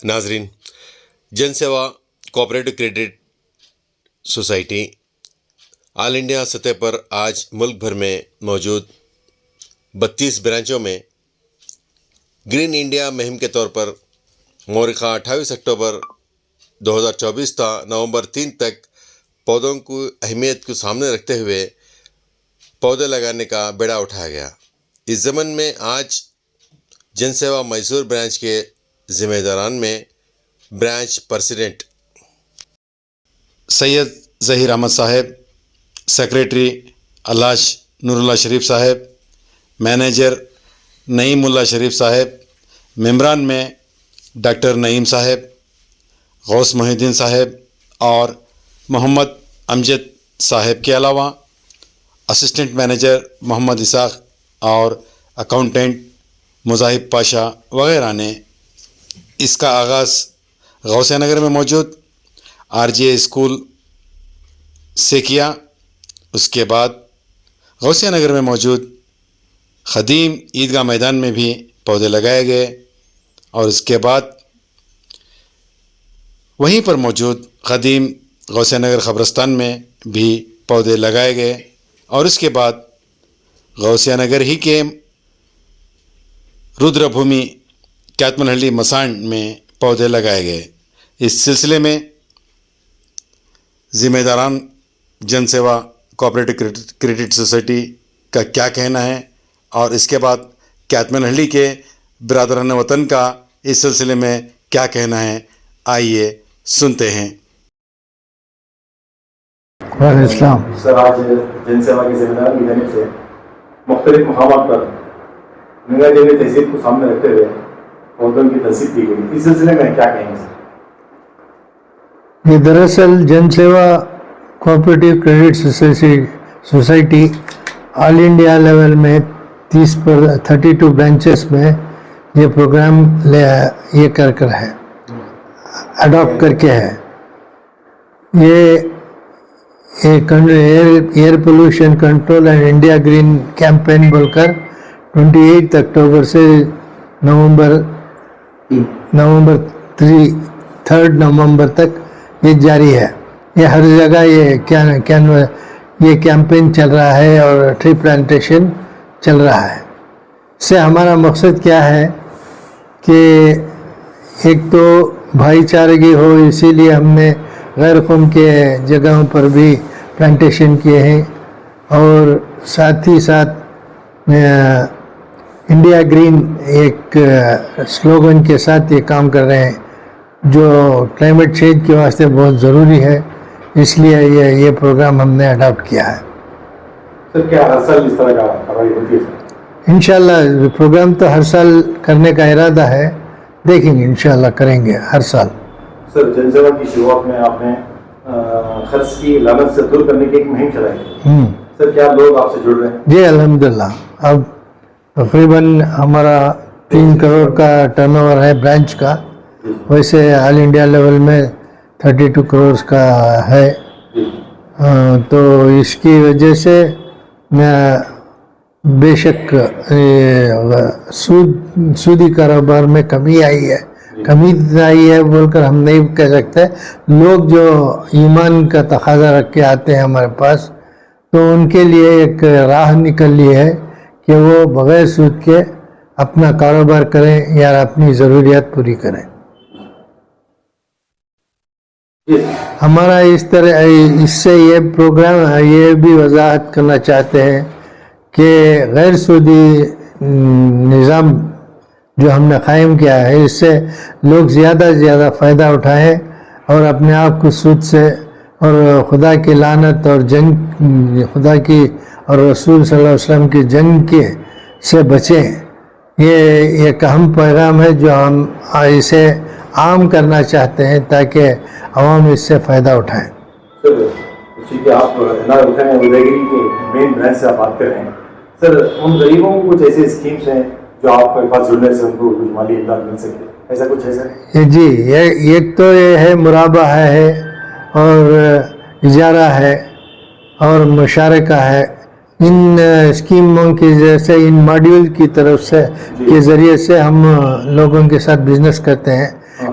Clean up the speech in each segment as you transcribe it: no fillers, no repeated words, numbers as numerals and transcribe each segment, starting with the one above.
ناظرین، جن سیوا cooperative credit society آل India سطح پر آج ملک بھر میں موجود 32 برانچوں میں گرین انڈیا مہم کے طور پر مورخہ 28 اکتوبر 2024 تا نومبر 3 تک پودوں کی اہمیت کو سامنے رکھتے ہوئے پودے لگانے کا بیڑا اٹھایا گیا۔ اس ضمن میں آج جن سیوا میسور برانچ کے ذمہ داران میں برانچ پریزیڈنٹ سید ظہیر احمد صاحب، سیکریٹری الاش نور اللہ شریف صاحب، مینیجر نعیم اللہ شریف صاحب، ممبران میں ڈاکٹر نعیم صاحب، غوث محی الدین صاحب اور محمد امجد صاحب کے علاوہ اسسٹنٹ مینیجر محمد اسحاق اور اکاؤنٹنٹ مظاہب پاشا وغیرہ نے اس کا آغاز غوثیہ نگر میں موجود آر جی اے اسکول سے کیا۔ اس کے بعد غوثیہ نگر میں موجود قدیم عیدگاہ میدان میں بھی پودے لگائے گئے اور اس کے بعد وہیں پر موجود قدیم غوثیہ نگر قبرستان میں بھی پودے لگائے گئے اور اس کے بعد غوثیہ نگر ہی کے رودر بھومی کیاتمن ہلڈی مسانڈ میں پودے لگائے گئے۔ اس سلسلے میں ذمہ داران جن سیوا کوآپریٹو کریڈٹ سوسائٹی کا کیا کہنا ہے اور اس کے بعد کیاتمن ہلڈی کے برادران وطن کا اس سلسلے میں کیا کہنا ہے، آئیے سنتے ہیں۔ السلام سر، آج جن سیوا کے ذمہ داران کی جانب سے مختلف مقامات پر گنگا دیوی تہذیب کو سامنے رکھتے ہوئے پودوں کی تنصیب کی گئی، اس سلسلے میں کیا کہیں گے سر؟ یہ دراصل جن سیوا کوآپریٹو کریڈٹ سوسائٹی آل انڈیا لیول میں 32 برانچز میں یہ پروگرام یہ کر ہے، اڈاپٹ کر کے ہے۔ یہ air pollution control and India green campaign بول کر 28 اکتوبر سے نومبر 3 نومبر تک یہ جاری ہے۔ یہ ہر جگہ یہ کیمپین چل رہا ہے اور ٹری پلانٹیشن چل رہا ہے۔ اس سے ہمارا مقصد کیا ہے کہ ایک تو بھائی چارگی ہو، اسی لیے ہم نے غیر قوم کے جگہوں پر بھی پلانٹیشن کیے ہیں اور ساتھ ہی ساتھ انڈیا گرین ایک سلوگن کے ساتھ یہ کام کر رہے ہیں جو کلائمیٹ چینج کے واسطے بہت ضروری ہے، اس لیے یہ پروگرام ہم نے اڈاپٹ کیا ہے۔ سر کیا ہر سال اس طرح کا کارروائی ہوتی ہے سر؟ انشاءاللہ پروگرام تو ہر سال کرنے کا ارادہ ہے، دیکھیں گے انشاءاللہ کریں گے ہر سال۔ سر جن سیوا کی شروعات میں آپ نے خرچ کی لاگت سے دور کرنے کی ایک مہم چلائی، سر کیا لوگ آپ سے جڑ رہے ہیں؟ جی الحمدللہ، اب تقریباً ہمارا 3 کروڑ کا ٹرن اوور ہے برانچ کا، ویسے آل انڈیا لیول میں 32 کروڑ کا ہے، تو اس کی وجہ سے بے شک سودی کاروبار میں کمی آئی ہے بول کر ہم نہیں کہہ سکتے۔ لوگ جو ایمان کا تقاضا رکھ کے آتے ہیں ہمارے پاس، تو ان کے لیے ایک راہ نکلی ہے کہ وہ بغیر سود کے اپنا کاروبار کریں یا اپنی ضروریات پوری کریں۔ ہمارا اس سے یہ پروگرام یہ بھی وضاحت کرنا چاہتے ہیں کہ غیر سودی نظام جو ہم نے قائم کیا ہے، اس سے لوگ زیادہ سے زیادہ فائدہ اٹھائیں اور اپنے آپ کو سود سے اور خدا کی لعنت اور جنگ، خدا کی اور رسول صلی اللہ علیہ وسلم کی جنگ سے بچیں۔ یہ ایک اہم پیغام ہے جو ہم اسے عام کرنا چاہتے ہیں تاکہ عوام اس سے فائدہ اٹھائیں۔ سر چونکہ آپ ادائیگری کے مین برانچ سے آپ بات کر رہے ہیں، سر ان غریبوں کو کچھ ایسے اسکیمس ہیں جو آپ کے پاس جڑنے سے ان کو کچھ مالی امداد مل سکے، ایسا کچھ ہے سر؟ جی، ایک تو یہ ہے مرابہ ہے اور اجارہ ہے اور مشارکہ ہے۔ ان اسکیموں کی جیسے ان ماڈیول کی طرف سے کے ذریعے سے ہم لوگوں کے ساتھ بزنس کرتے ہیں۔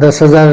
10,000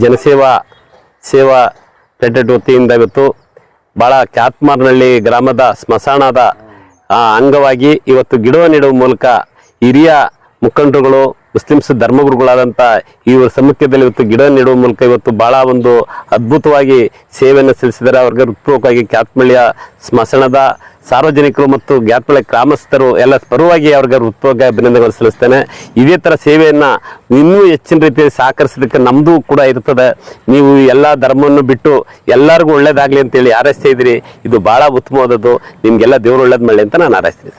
ಜನಸೇವಾ ಸೇವಾ ಫೆಡೆರೇಟ್ ವತಿಯಿಂದ ಇವತ್ತು ಭಾಳ ಕ್ಯಾತ್ಮಾರ್ನಹಳ್ಳಿ ಗ್ರಾಮದ ಸ್ಮಶಾನದ ಅಂಗವಾಗಿ ಇವತ್ತು ಗಿಡ ನೆಡುವ ಮೂಲಕ ಹಿರಿಯ ಮುಖಂಡರುಗಳು ಮುಸ್ಲಿಮ್ಸ್ ಧರ್ಮಗುರುಗಳಾದಂಥ ಇವರ ಸಮ್ಮುಖದಲ್ಲಿ ಇವತ್ತು ಗಿಡ ನೆಡುವ ಮೂಲಕ ಇವತ್ತು ಭಾಳ ಒಂದು ಅದ್ಭುತವಾಗಿ ಸೇವೆಯನ್ನು ಸಲ್ಲಿಸಿದ್ದಾರೆ. ಅವ್ರಿಗೆ ಹೃತ್ಪೂರ್ವಕವಾಗಿ ಕ್ಯಾತ್ಮಳ್ಳಿಯ ಸ್ಮಶಾನದ ಸಾರ್ವಜನಿಕರು ಮತ್ತು ಗ್ಯಾತ್ಮಳ್ಳಿ ಗ್ರಾಮಸ್ಥರು ಎಲ್ಲ ಪರವಾಗಿ ಅವ್ರಿಗೆ ಹೃತ್ಪೂರ್ವಕ ಅಭಿನಂದನೆಗಳು ಸಲ್ಲಿಸ್ತೇನೆ. ಇದೇ ಥರ ಸೇವೆಯನ್ನು ಇನ್ನೂ ಹೆಚ್ಚಿನ ರೀತಿಯಲ್ಲಿ ಸಹಕರಿಸೋದಕ್ಕೆ ನಮ್ಮದು ಕೂಡ ಇರ್ತದೆ. ನೀವು ಎಲ್ಲ ಧರ್ಮವನ್ನು ಬಿಟ್ಟು ಎಲ್ಲರಿಗೂ ಒಳ್ಳೇದಾಗಲಿ ಅಂತೇಳಿ ಹಾರೈಸ್ತಾ ಇದ್ದೀರಿ. ಇದು ಭಾಳ ಉತ್ತಮವಾದದ್ದು. ನಿಮಗೆಲ್ಲ ದೇವರು ಒಳ್ಳೇದು ಮಾಡಲಿ ಅಂತ ನಾನು ಹಾರೈಸ್ತೀನಿ.